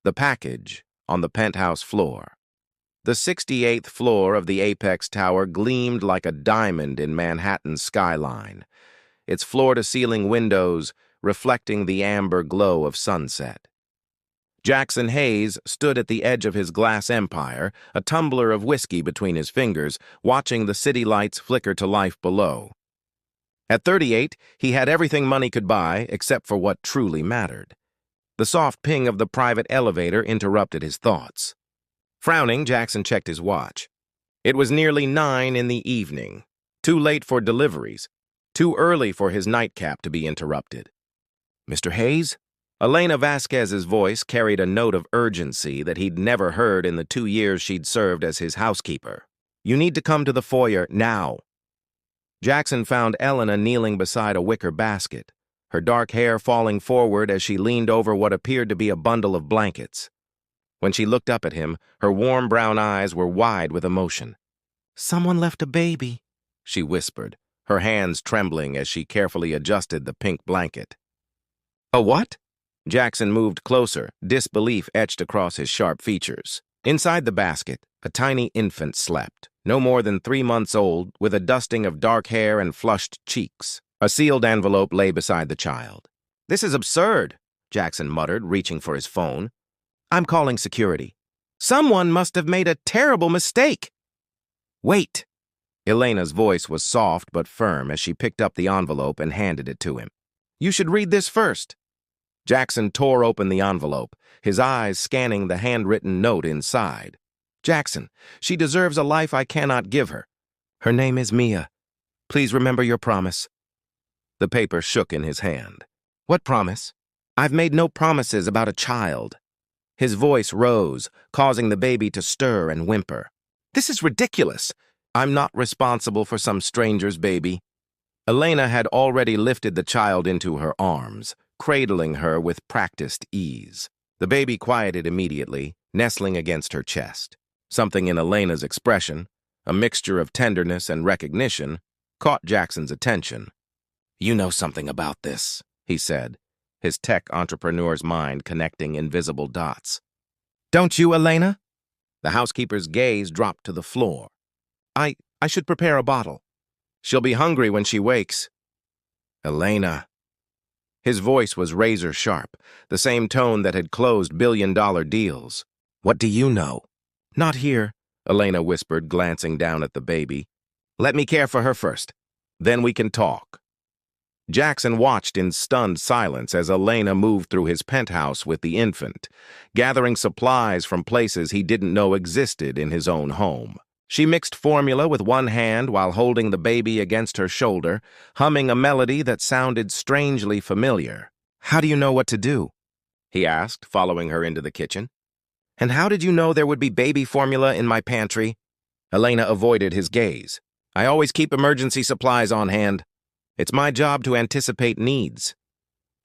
The package on the penthouse floor. The 68th floor of the Apex Tower gleamed like a diamond in Manhattan's skyline, its floor-to-ceiling windows reflecting the amber glow of sunset. Jackson Hayes stood at the edge of his glass empire, a tumbler of whiskey between his fingers, watching the city lights flicker to life below. At 38, he had everything money could buy except for what truly mattered. The soft ping of the private elevator interrupted his thoughts. Frowning, Jackson checked his watch. It was nearly 9 in the evening. Too late for deliveries. Too early for his nightcap to be interrupted. "Mr. Hayes?" Elena Vasquez's voice carried a note of urgency that he'd never heard in the 2 years she'd served as his housekeeper. "You need to come to the foyer now." Jackson found Elena kneeling beside a wicker basket, her dark hair falling forward as she leaned over what appeared to be a bundle of blankets. When she looked up at him, her warm brown eyes were wide with emotion. "Someone left a baby," she whispered, her hands trembling as she carefully adjusted the pink blanket. "A what?" Jackson moved closer, disbelief etched across his sharp features. Inside the basket, a tiny infant slept, no more than 3 months old, with a dusting of dark hair and flushed cheeks. A sealed envelope lay beside the child. "This is absurd," Jackson muttered, reaching for his phone. "I'm calling security. Someone must have made a terrible mistake." "Wait." Elena's voice was soft but firm as she picked up the envelope and handed it to him. "You should read this first." Jackson tore open the envelope, his eyes scanning the handwritten note inside. "Jackson, she deserves a life I cannot give her. Her name is Mia. Please remember your promise." The paper shook in his hand. "What promise?" "I've made no promises about a child." His voice rose, causing the baby to stir and whimper. "This is ridiculous. I'm not responsible for some stranger's baby." Elena had already lifted the child into her arms, cradling her with practiced ease. The baby quieted immediately, nestling against her chest. Something in Elena's expression, a mixture of tenderness and recognition, caught Jackson's attention. "You know something about this," he said, his tech entrepreneur's mind connecting invisible dots. "Don't you, Elena?" The housekeeper's gaze dropped to the floor. I should prepare a bottle. She'll be hungry when she wakes." "Elena." His voice was razor sharp, the same tone that had closed billion-dollar deals. "What do you know?" "Not here," Elena whispered, glancing down at the baby. "Let me care for her first. Then we can talk." Jackson watched in stunned silence as Elena moved through his penthouse with the infant, gathering supplies from places he didn't know existed in his own home. She mixed formula with one hand while holding the baby against her shoulder, humming a melody that sounded strangely familiar. "How do you know what to do?" he asked, following her into the kitchen. "And how did you know there would be baby formula in my pantry?" Elena avoided his gaze. "I always keep emergency supplies on hand. It's my job to anticipate needs.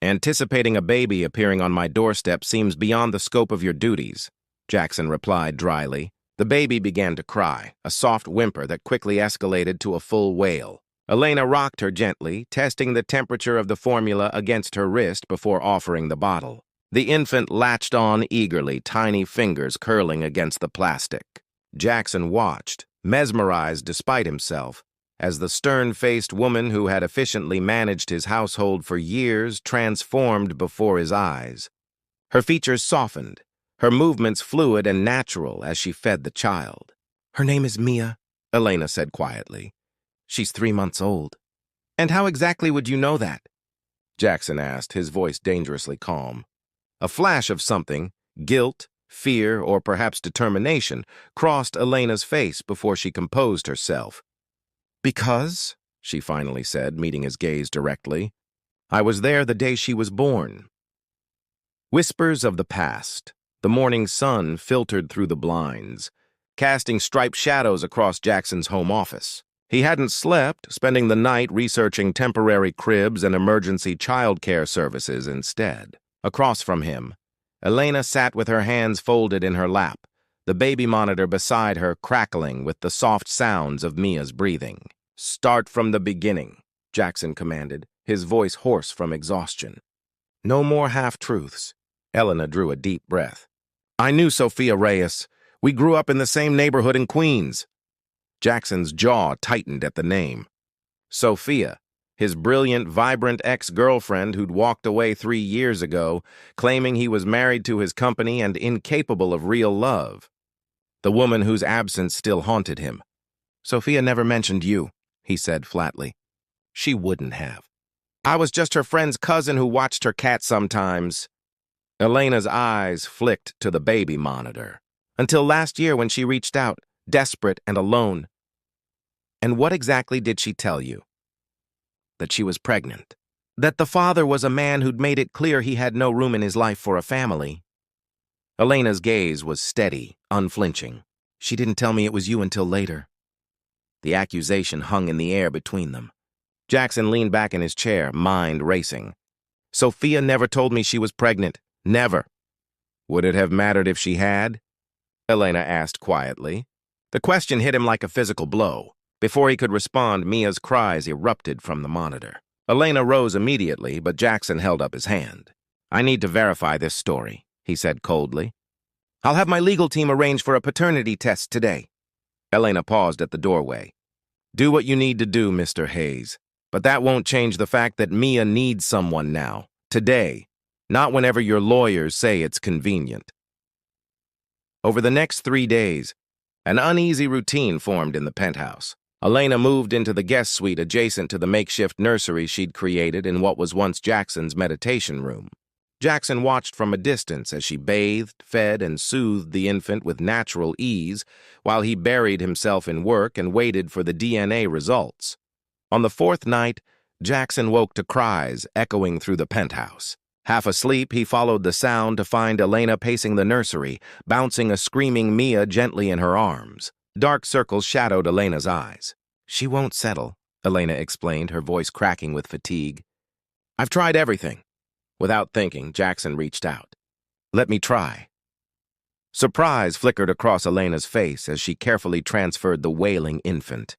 Anticipating a baby appearing on my doorstep seems beyond the scope of your duties," Jackson replied dryly. The baby began to cry, a soft whimper that quickly escalated to a full wail. Elena rocked her gently, testing the temperature of the formula against her wrist before offering the bottle. The infant latched on eagerly, tiny fingers curling against the plastic. Jackson watched, mesmerized despite himself, as the stern-faced woman who had efficiently managed his household for years transformed before his eyes. Her features softened, her movements fluid and natural as she fed the child. "Her name is Mia," Elena said quietly. "She's 3 months old." "And how exactly would you know that?" Jackson asked, his voice dangerously calm. A flash of something, guilt, fear, or perhaps determination, crossed Elena's face before she composed herself. "Because," she finally said, meeting his gaze directly, "I was there the day she was born." Whispers of the past. The morning sun filtered through the blinds, casting striped shadows across Jackson's home office. He hadn't slept, spending the night researching temporary cribs and emergency childcare services instead. Across from him, Elena sat with her hands folded in her lap, the baby monitor beside her crackling with the soft sounds of Mia's breathing. "Start from the beginning," Jackson commanded, his voice hoarse from exhaustion. "No more half-truths." Elena drew a deep breath. I knew Sophia Reyes. We grew up in the same neighborhood in Queens. Jackson's jaw tightened at the name. Sophia, his brilliant, vibrant ex-girlfriend who'd walked away 3 years ago, claiming he was married to his company and incapable of real love. The woman whose absence still haunted him. Sophia never mentioned you, he said flatly. She wouldn't have. I was just her friend's cousin who watched her cat sometimes. Elena's eyes flicked to the baby monitor. Until last year when she reached out, desperate and alone. And what exactly did she tell you? That she was pregnant. That the father was a man who'd made it clear he had no room in his life for a family. Elena's gaze was steady, unflinching. She didn't tell me it was you until later. The accusation hung in the air between them. Jackson leaned back in his chair, mind racing. Sophia never told me she was pregnant. Never. Would it have mattered if she had? Elena asked quietly. The question hit him like a physical blow. Before he could respond, Mia's cries erupted from the monitor. Elena rose immediately, but Jackson held up his hand. I need to verify this story, he said coldly. I'll have my legal team arrange for a paternity test today. Elena paused at the doorway. Do what you need to do, Mr. Hayes. But that won't change the fact that Mia needs someone now, today, not whenever your lawyers say it's convenient. Over the next 3 days, an uneasy routine formed in the penthouse. Elena moved into the guest suite adjacent to the makeshift nursery she'd created in what was once Jackson's meditation room. Jackson watched from a distance as she bathed, fed, and soothed the infant with natural ease while he buried himself in work and waited for the DNA results. On the 4th night, Jackson woke to cries echoing through the penthouse. Half asleep, he followed the sound to find Elena pacing the nursery, bouncing a screaming Mia gently in her arms. Dark circles shadowed Elena's eyes. She won't settle, Elena explained, her voice cracking with fatigue. I've tried everything. Without thinking, Jackson reached out. Let me try. Surprise flickered across Elena's face as she carefully transferred the wailing infant.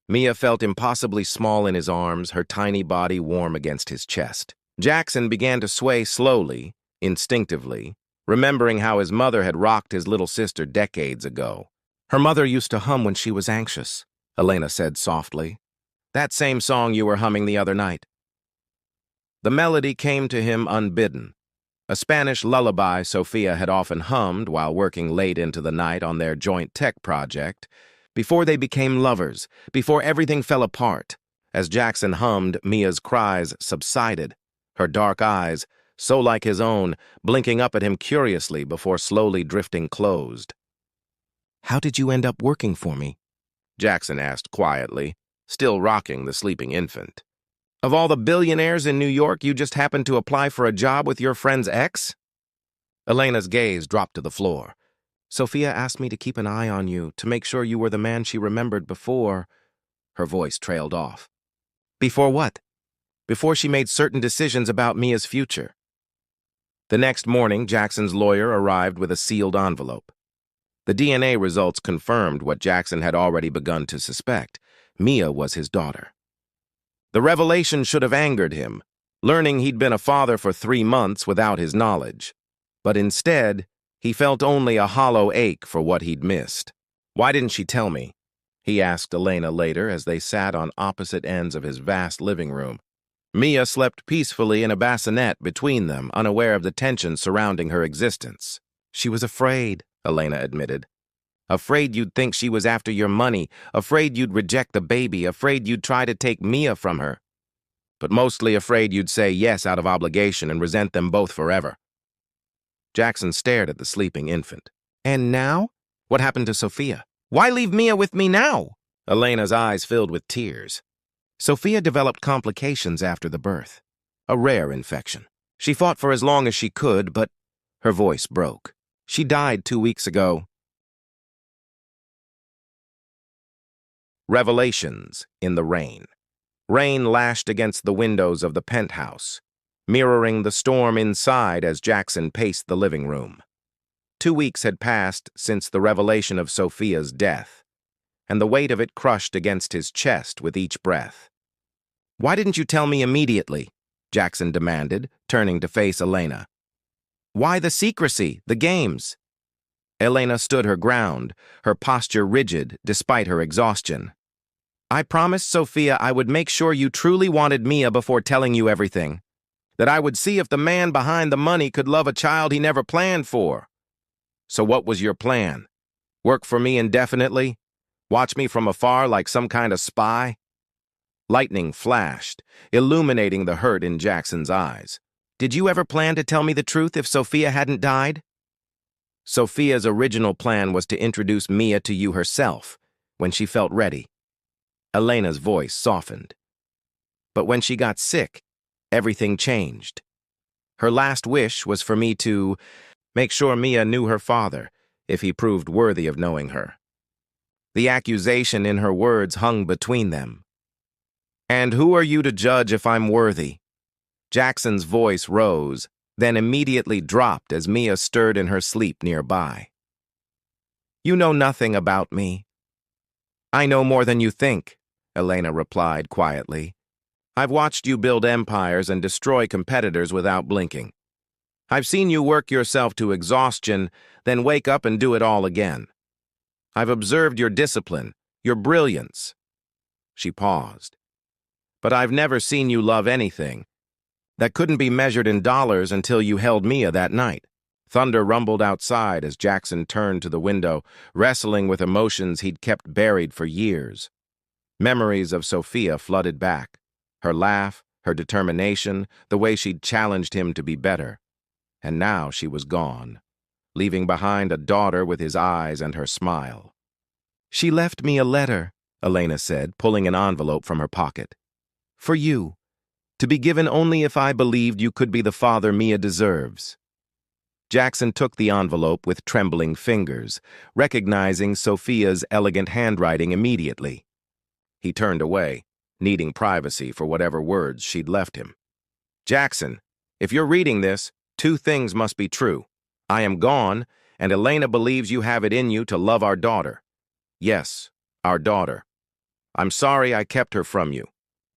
Mia felt impossibly small in his arms, her tiny body warm against his chest. Jackson began to sway slowly, instinctively, remembering how his mother had rocked his little sister decades ago. Her mother used to hum when she was anxious, Elena said softly. That same song you were humming the other night. The melody came to him unbidden, a Spanish lullaby Sophia had often hummed while working late into the night on their joint tech project, before they became lovers, before everything fell apart. As Jackson hummed, Mia's cries subsided, her dark eyes, so like his own, blinking up at him curiously before slowly drifting closed. How did you end up working for me? Jackson asked quietly, still rocking the sleeping infant. Of all the billionaires in New York, you just happened to apply for a job with your friend's ex? Elena's gaze dropped to the floor. Sophia asked me to keep an eye on you, to make sure you were the man she remembered before. Her voice trailed off. Before what? Before she made certain decisions about Mia's future. The next morning, Jackson's lawyer arrived with a sealed envelope. The DNA results confirmed what Jackson had already begun to suspect. Mia was his daughter. The revelation should have angered him, learning he'd been a father for 3 months without his knowledge. But instead, he felt only a hollow ache for what he'd missed. Why didn't she tell me? He asked Elena later as they sat on opposite ends of his vast living room. Mia slept peacefully in a bassinet between them, unaware of the tension surrounding her existence. She was afraid, Elena admitted. Afraid you'd think she was after your money, afraid you'd reject the baby, afraid you'd try to take Mia from her. But mostly afraid you'd say yes out of obligation and resent them both forever. Jackson stared at the sleeping infant. And now? What happened to Sophia? Why leave Mia with me now? Elena's eyes filled with tears. Sophia developed complications after the birth. A rare infection. She fought for as long as she could, but her voice broke. She died 2 weeks ago. Revelations in the rain. Rain lashed against the windows of the penthouse, mirroring the storm inside as Jackson paced the living room. 2 weeks had passed since the revelation of Sophia's death, and the weight of it crushed against his chest with each breath. Why didn't you tell me immediately? Jackson demanded, turning to face Elena. Why the secrecy, the games? Elena stood her ground, her posture rigid despite her exhaustion. I promised Sophia I would make sure you truly wanted Mia before telling you everything. That I would see if the man behind the money could love a child he never planned for. So what was your plan? Work for me indefinitely? Watch me from afar like some kind of spy? Lightning flashed, illuminating the hurt in Jackson's eyes. Did you ever plan to tell me the truth if Sophia hadn't died? Sophia's original plan was to introduce Mia to you herself, when she felt ready. Elena's voice softened. But when she got sick, everything changed. Her last wish was for me to make sure Mia knew her father, if he proved worthy of knowing her. The accusation in her words hung between them. And who are you to judge if I'm worthy? Jackson's voice rose, then immediately dropped as Mia stirred in her sleep nearby. You know nothing about me. I know more than you think, Elena replied quietly. I've watched you build empires and destroy competitors without blinking. I've seen you work yourself to exhaustion, then wake up and do it all again. I've observed your discipline, your brilliance. She paused. But I've never seen you love anything. That couldn't be measured in dollars until you held Mia that night. Thunder rumbled outside as Jackson turned to the window, wrestling with emotions he'd kept buried for years. Memories of Sophia flooded back. Her laugh, her determination, the way she'd challenged him to be better. And now she was gone, leaving behind a daughter with his eyes and her smile. She left me a letter, Elena said, pulling an envelope from her pocket. For you, to be given only if I believed you could be the father Mia deserves. Jackson took the envelope with trembling fingers, recognizing Sophia's elegant handwriting immediately. He turned away, needing privacy for whatever words she'd left him. Jackson, if you're reading this, two things must be true. I am gone, and Elena believes you have it in you to love our daughter. Yes, our daughter. I'm sorry I kept her from you.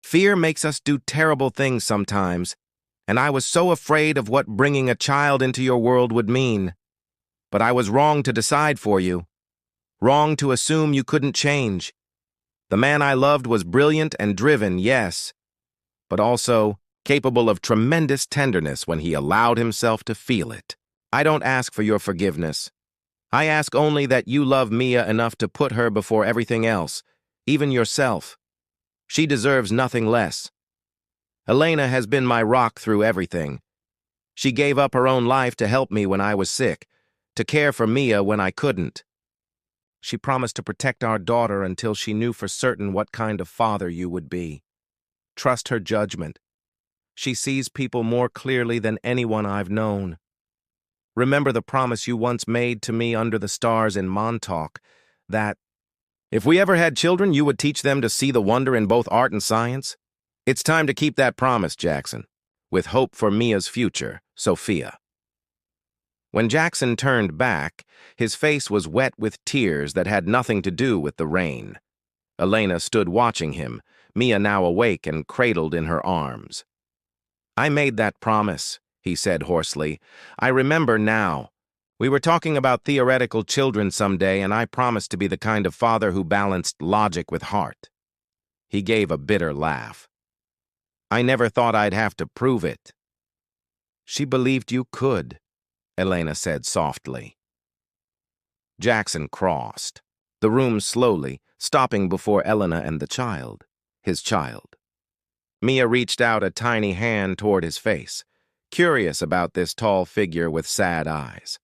Fear makes us do terrible things sometimes, and I was so afraid of what bringing a child into your world would mean. But I was wrong to decide for you. Wrong to assume you couldn't change. The man I loved was brilliant and driven, yes, but also capable of tremendous tenderness when he allowed himself to feel it. I don't ask for your forgiveness. I ask only that you love Mia enough to put her before everything else, even yourself. She deserves nothing less. Elena has been my rock through everything. She gave up her own life to help me when I was sick, to care for Mia when I couldn't. She promised to protect our daughter until she knew for certain what kind of father you would be. Trust her judgment. She sees people more clearly than anyone I've known. Remember the promise you once made to me under the stars in Montauk, that if we ever had children, you would teach them to see the wonder in both art and science? It's time to keep that promise, Jackson, with hope for Mia's future, Sophia. When Jackson turned back, his face was wet with tears that had nothing to do with the rain. Elena stood watching him, Mia now awake and cradled in her arms. I made that promise, he said hoarsely. I remember now. We were talking about theoretical children someday, and I promised to be the kind of father who balanced logic with heart. He gave a bitter laugh. I never thought I'd have to prove it. She believed you could, Elena said softly. Jackson crossed the room slowly, stopping before Elena and the child, his child. Mia reached out a tiny hand toward his face, curious about this tall figure with sad eyes.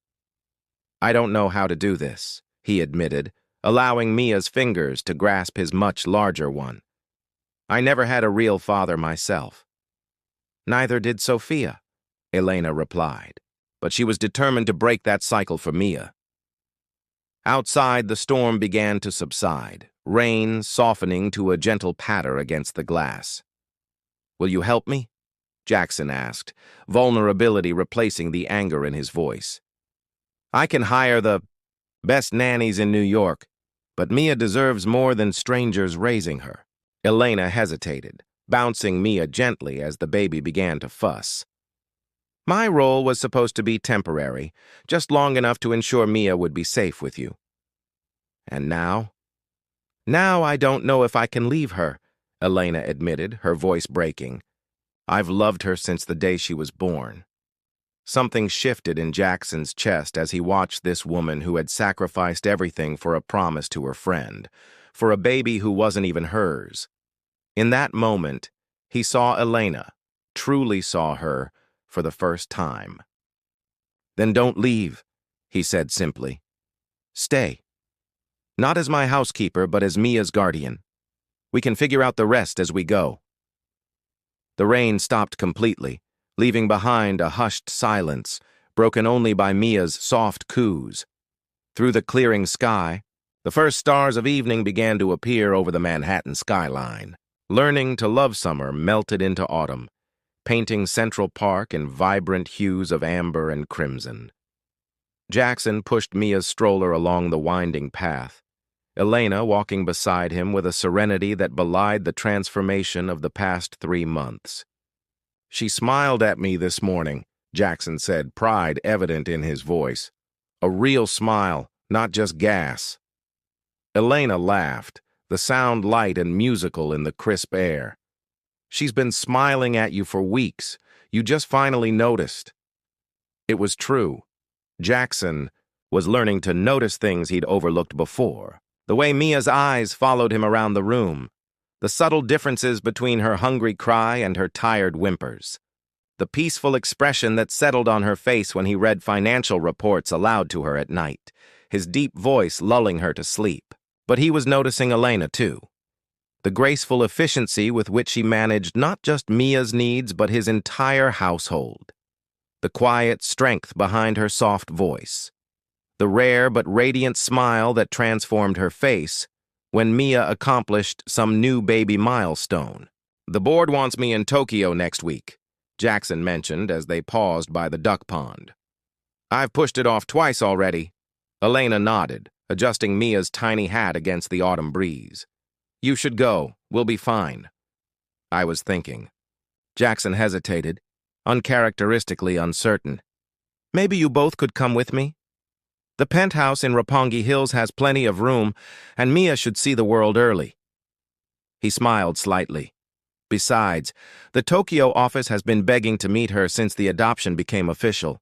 I don't know how to do this, he admitted, allowing Mia's fingers to grasp his much larger one. I never had a real father myself. Neither did Sophia, Elena replied, but she was determined to break that cycle for Mia. Outside, the storm began to subside, rain softening to a gentle patter against the glass. Will you help me? Jackson asked, vulnerability replacing the anger in his voice. I can hire the best nannies in New York, but Mia deserves more than strangers raising her. Elena hesitated, bouncing Mia gently as the baby began to fuss. My role was supposed to be temporary, just long enough to ensure Mia would be safe with you. And now? Now I don't know if I can leave her, Elena admitted, her voice breaking. I've loved her since the day she was born. Something shifted in Jackson's chest as he watched this woman who had sacrificed everything for a promise to her friend, for a baby who wasn't even hers. In that moment, he saw Elena, truly saw her, for the first time. Then don't leave, he said simply. Stay. Not as my housekeeper, but as Mia's guardian. We can figure out the rest as we go. The rain stopped completely, leaving behind a hushed silence, broken only by Mia's soft coos. Through the clearing sky, the first stars of evening began to appear over the Manhattan skyline. Learning to love summer melted into autumn, painting Central Park in vibrant hues of amber and crimson. Jackson pushed Mia's stroller along the winding path, Elena walking beside him with a serenity that belied the transformation of the past 3 months. She smiled at me this morning, Jackson said, pride evident in his voice. A real smile, not just gas. Elena laughed, the sound light and musical in the crisp air. She's been smiling at you for weeks. You just finally noticed. It was true. Jackson was learning to notice things he'd overlooked before. The way Mia's eyes followed him around the room. The subtle differences between her hungry cry and her tired whimpers. The peaceful expression that settled on her face when he read financial reports aloud to her at night, his deep voice lulling her to sleep. But he was noticing Elena, too. The graceful efficiency with which she managed not just Mia's needs, but his entire household. The quiet strength behind her soft voice. The rare but radiant smile that transformed her face when Mia accomplished some new baby milestone. The board wants me in Tokyo next week, Jackson mentioned as they paused by the duck pond. I've pushed it off twice already. Elena nodded, adjusting Mia's tiny hat against the autumn breeze. You should go. We'll be fine. I was thinking. Jackson hesitated, uncharacteristically uncertain. Maybe you both could come with me? The penthouse in Roppongi Hills has plenty of room, and Mia should see the world early. He smiled slightly. Besides, the Tokyo office has been begging to meet her since the adoption became official.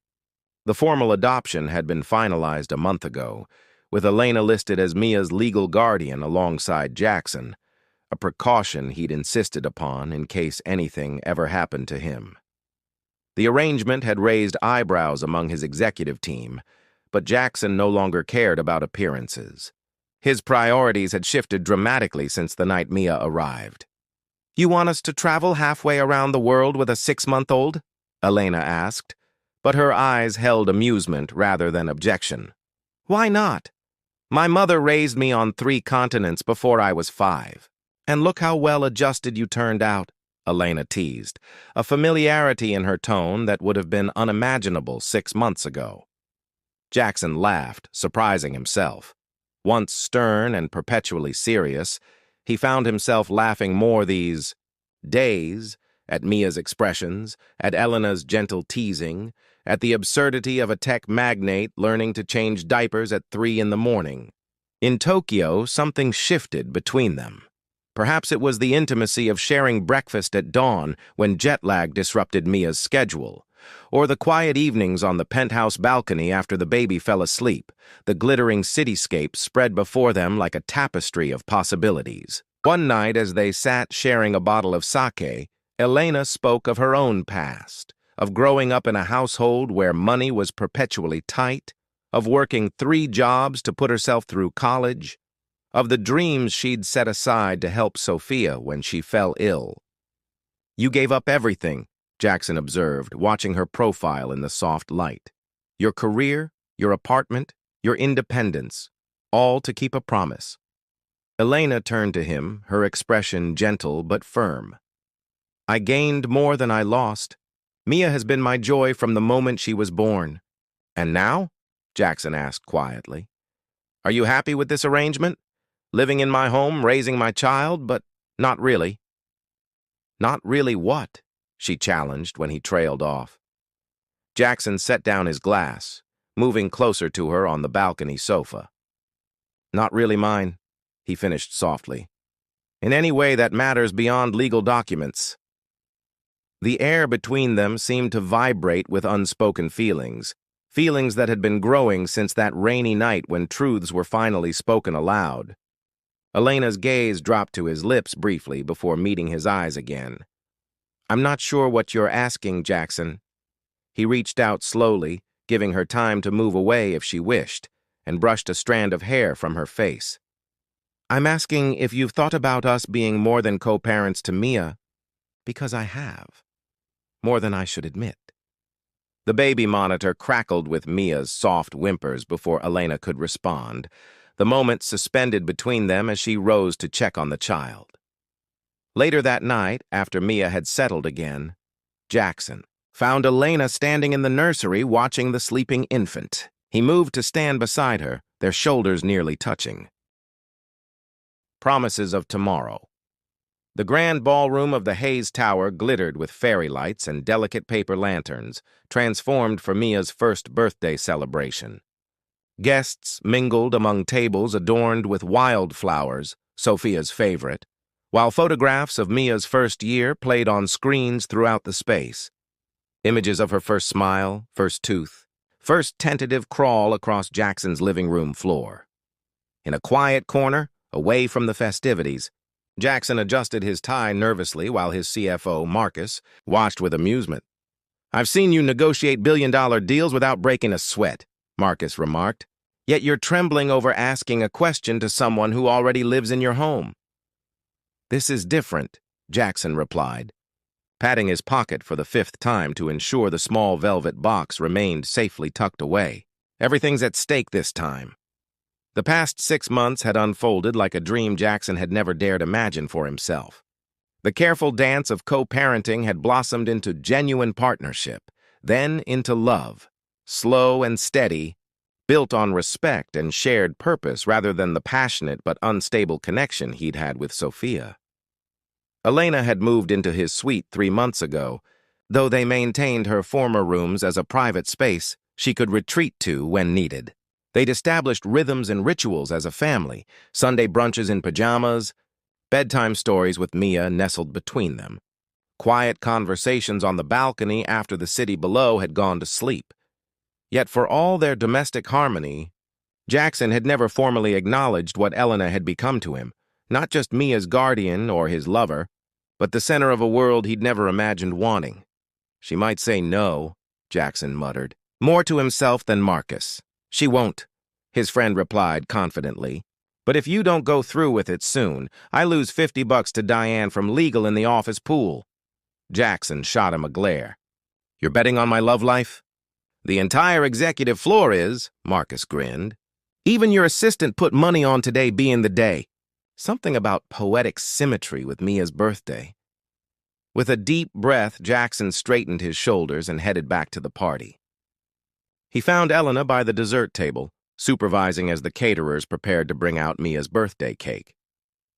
The formal adoption had been finalized a month ago, with Elena listed as Mia's legal guardian alongside Jackson, a precaution he'd insisted upon in case anything ever happened to him. The arrangement had raised eyebrows among his executive team, but Jackson no longer cared about appearances. His priorities had shifted dramatically since the night Mia arrived. You want us to travel halfway around the world with a 6-month-old? Elena asked, but her eyes held amusement rather than objection. Why not? My mother raised me on 3 continents before I was 5. And look how well adjusted you turned out, Elena teased, a familiarity in her tone that would have been unimaginable 6 months ago. Jackson laughed, surprising himself. Once stern and perpetually serious, he found himself laughing more these days at Mia's expressions, at Elena's gentle teasing, at the absurdity of a tech magnate learning to change diapers at 3 in the morning. In Tokyo, something shifted between them. Perhaps it was the intimacy of sharing breakfast at dawn when jet lag disrupted Mia's schedule, or the quiet evenings on the penthouse balcony after the baby fell asleep, the glittering cityscape spread before them like a tapestry of possibilities. One night, as they sat sharing a bottle of sake, Elena spoke of her own past, of growing up in a household where money was perpetually tight, of working 3 jobs to put herself through college, of the dreams she'd set aside to help Sophia when she fell ill. You gave up everything, Jackson observed, watching her profile in the soft light. Your career, your apartment, your independence, all to keep a promise. Elena turned to him, her expression gentle but firm. I gained more than I lost. Mia has been my joy from the moment she was born. And now? Jackson asked quietly. Are you happy with this arrangement? Living in my home, raising my child, but not really. Not really what? She challenged when he trailed off. Jackson set down his glass, moving closer to her on the balcony sofa. "Not really mine," he finished softly. "In any way that matters beyond legal documents." The air between them seemed to vibrate with unspoken feelings, feelings that had been growing since that rainy night when truths were finally spoken aloud. Elena's gaze dropped to his lips briefly before meeting his eyes again. "I'm not sure what you're asking, Jackson." He reached out slowly, giving her time to move away if she wished, and brushed a strand of hair from her face. "I'm asking if you've thought about us being more than co-parents to Mia, because I have. More than I should admit." The baby monitor crackled with Mia's soft whimpers before Elena could respond, the moment suspended between them as she rose to check on the child. Later that night, after Mia had settled again, Jackson found Elena standing in the nursery watching the sleeping infant. He moved to stand beside her, their shoulders nearly touching. Promises of tomorrow. The grand ballroom of the Hayes Tower glittered with fairy lights and delicate paper lanterns, transformed for Mia's first birthday celebration. Guests mingled among tables adorned with wildflowers, Sophia's favorite, while photographs of Mia's first year played on screens throughout the space. Images of her first smile, first tooth, first tentative crawl across Jackson's living room floor. In a quiet corner, away from the festivities, Jackson adjusted his tie nervously while his CFO, Marcus, watched with amusement. "I've seen you negotiate billion-dollar deals without breaking a sweat," Marcus remarked. "Yet you're trembling over asking a question to someone who already lives in your home." "This is different," Jackson replied, patting his pocket for the fifth time to ensure the small velvet box remained safely tucked away. "Everything's at stake this time." The past 6 months had unfolded like a dream Jackson had never dared imagine for himself. The careful dance of co-parenting had blossomed into genuine partnership, then into love, slow and steady, built on respect and shared purpose rather than the passionate but unstable connection he'd had with Sophia. Elena had moved into his suite 3 months ago. Though they maintained her former rooms as a private space she could retreat to when needed. They'd established rhythms and rituals as a family, Sunday brunches in pajamas, bedtime stories with Mia nestled between them, quiet conversations on the balcony after the city below had gone to sleep. Yet for all their domestic harmony, Jackson had never formally acknowledged what Elena had become to him, not just Mia's guardian or his lover, but the center of a world he'd never imagined wanting. "She might say no," Jackson muttered, more to himself than Marcus. "She won't," his friend replied confidently. "But if you don't go through with it soon, I lose $50 to Diane from legal in the office pool." Jackson shot him a glare. "You're betting on my love life?" "The entire executive floor is," Marcus grinned. "Even your assistant put money on today being the day." Something about poetic symmetry with Mia's birthday. With a deep breath, Jackson straightened his shoulders and headed back to the party. He found Elena by the dessert table, supervising as the caterers prepared to bring out Mia's birthday cake.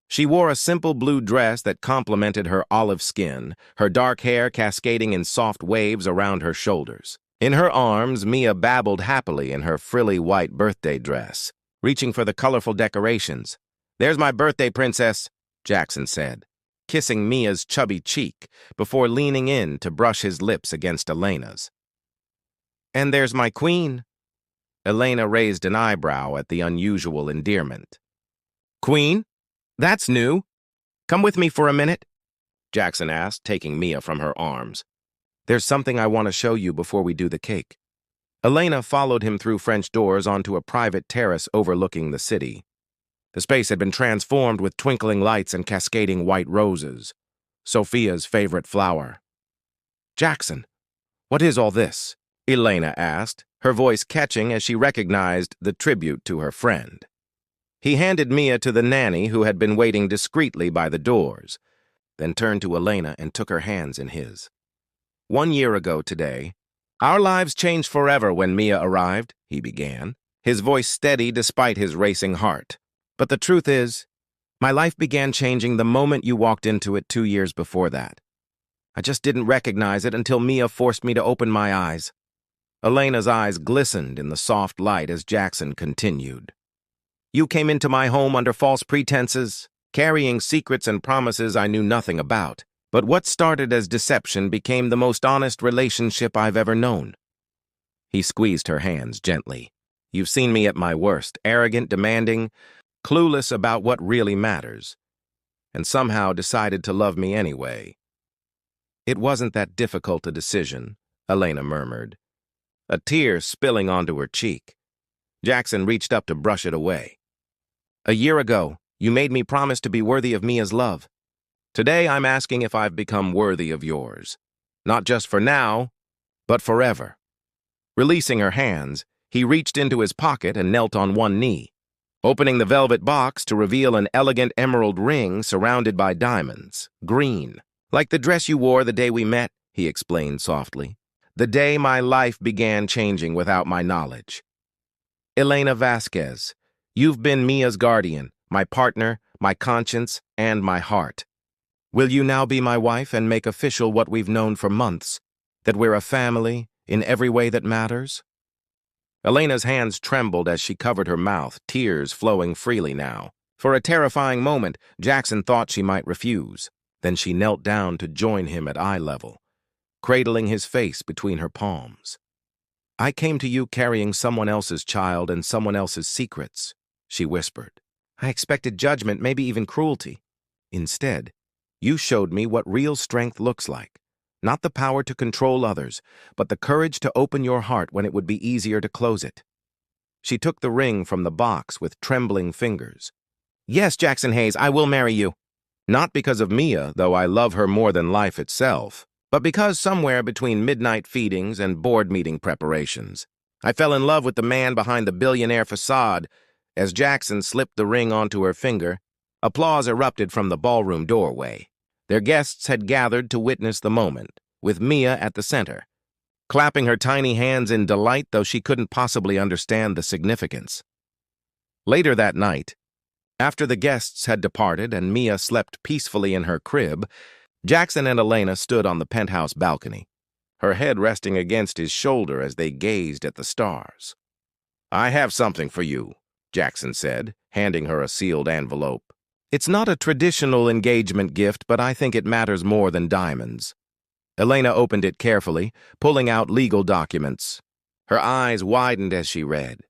She wore a simple blue dress that complemented her olive skin, her dark hair cascading in soft waves around her shoulders. In her arms, Mia babbled happily in her frilly white birthday dress, reaching for the colorful decorations. "There's my birthday princess," Jackson said, kissing Mia's chubby cheek before leaning in to brush his lips against Elena's. "And there's my queen." Elena raised an eyebrow at the unusual endearment. "Queen? That's new. Come with me for a minute," Jackson asked, taking Mia from her arms. "There's something I want to show you before we do the cake." Elena followed him through French doors onto a private terrace overlooking the city. The space had been transformed with twinkling lights and cascading white roses, Sophia's favorite flower. "Jackson, what is all this?" Elena asked, her voice catching as she recognized the tribute to her friend. He handed Mia to the nanny who had been waiting discreetly by the doors, then turned to Elena and took her hands in his. "1 year ago today, our lives changed forever when Mia arrived," he began, his voice steady despite his racing heart. "But the truth is, my life began changing the moment you walked into it 2 years before that. I just didn't recognize it until Mia forced me to open my eyes. Elena's eyes glistened in the soft light as Jackson continued. You came into my home under false pretenses, carrying secrets and promises I knew nothing about. But what started as deception became the most honest relationship I've ever known. He squeezed her hands gently. You've seen me at my worst, arrogant, demanding, clueless about what really matters, and somehow decided to love me anyway. It wasn't that difficult a decision, Elena murmured, a tear spilling onto her cheek. Jackson reached up to brush it away. A year ago, you made me promise to be worthy of Mia's love. Today, I'm asking if I've become worthy of yours. Not just for now, but forever. Releasing her hands, he reached into his pocket and knelt on one knee, opening the velvet box to reveal an elegant emerald ring surrounded by diamonds, green. Like the dress you wore the day we met, he explained softly. The day my life began changing without my knowledge. Elena Vasquez, you've been Mia's guardian, my partner, my conscience, and my heart. Will you now be my wife and make official what we've known for months, that we're a family in every way that matters? Elena's hands trembled as she covered her mouth, tears flowing freely now. For a terrifying moment, Jackson thought she might refuse. Then she knelt down to join him at eye level, cradling his face between her palms. I came to you carrying someone else's child and someone else's secrets, she whispered. I expected judgment, maybe even cruelty. Instead, you showed me what real strength looks like. Not the power to control others, but the courage to open your heart when it would be easier to close it. She took the ring from the box with trembling fingers. Yes, Jackson Hayes, I will marry you. Not because of Mia, though I love her more than life itself, but because somewhere between midnight feedings and board meeting preparations, I fell in love with the man behind the billionaire facade. As Jackson slipped the ring onto her finger, applause erupted from the ballroom doorway. Their guests had gathered to witness the moment, with Mia at the center, clapping her tiny hands in delight, though she couldn't possibly understand the significance. Later that night, after the guests had departed and Mia slept peacefully in her crib, Jackson and Elena stood on the penthouse balcony, her head resting against his shoulder as they gazed at the stars. I have something for you, Jackson said, handing her a sealed envelope. It's not a traditional engagement gift, but I think it matters more than diamonds. Elena opened it carefully, pulling out legal documents. Her eyes widened as she read.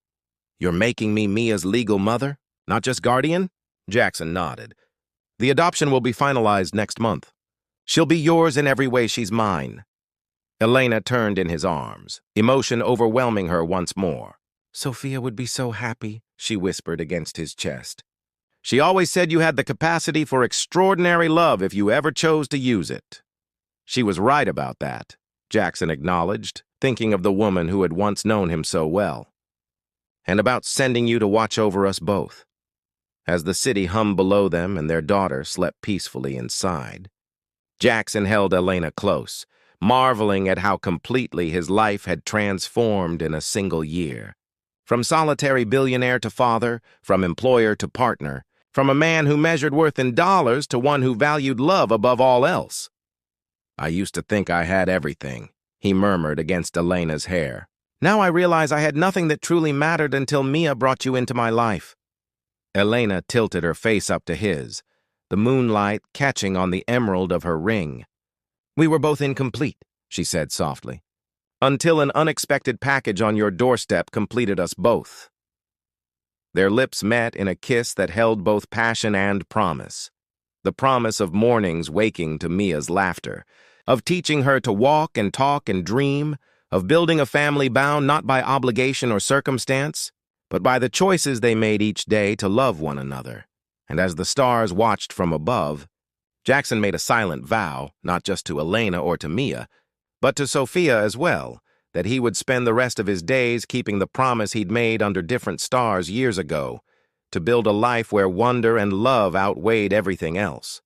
You're making me Mia's legal mother, not just guardian? Jackson nodded. The adoption will be finalized next month. She'll be yours in every way she's mine. Elena turned in his arms, emotion overwhelming her once more. Sophia would be so happy, she whispered against his chest. She always said you had the capacity for extraordinary love if you ever chose to use it. She was right about that, Jackson acknowledged, thinking of the woman who had once known him so well. And about sending you to watch over us both. As the city hummed below them and their daughter slept peacefully inside, Jackson held Elena close, marveling at how completely his life had transformed in a single year. From solitary billionaire to father, from employer to partner, from a man who measured worth in dollars to one who valued love above all else. I used to think I had everything, he murmured against Elena's hair. Now I realize I had nothing that truly mattered until Mia brought you into my life. Elena tilted her face up to his, the moonlight catching on the emerald of her ring. We were both incomplete, she said softly, until an unexpected package on your doorstep completed us both. Their lips met in a kiss that held both passion and promise. The promise of mornings waking to Mia's laughter, of teaching her to walk and talk and dream, of building a family bound not by obligation or circumstance, but by the choices they made each day to love one another. And as the stars watched from above, Jackson made a silent vow, not just to Elena or to Mia, but to Sophia as well, that he would spend the rest of his days keeping the promise he'd made under different stars years ago, to build a life where wonder and love outweighed everything else.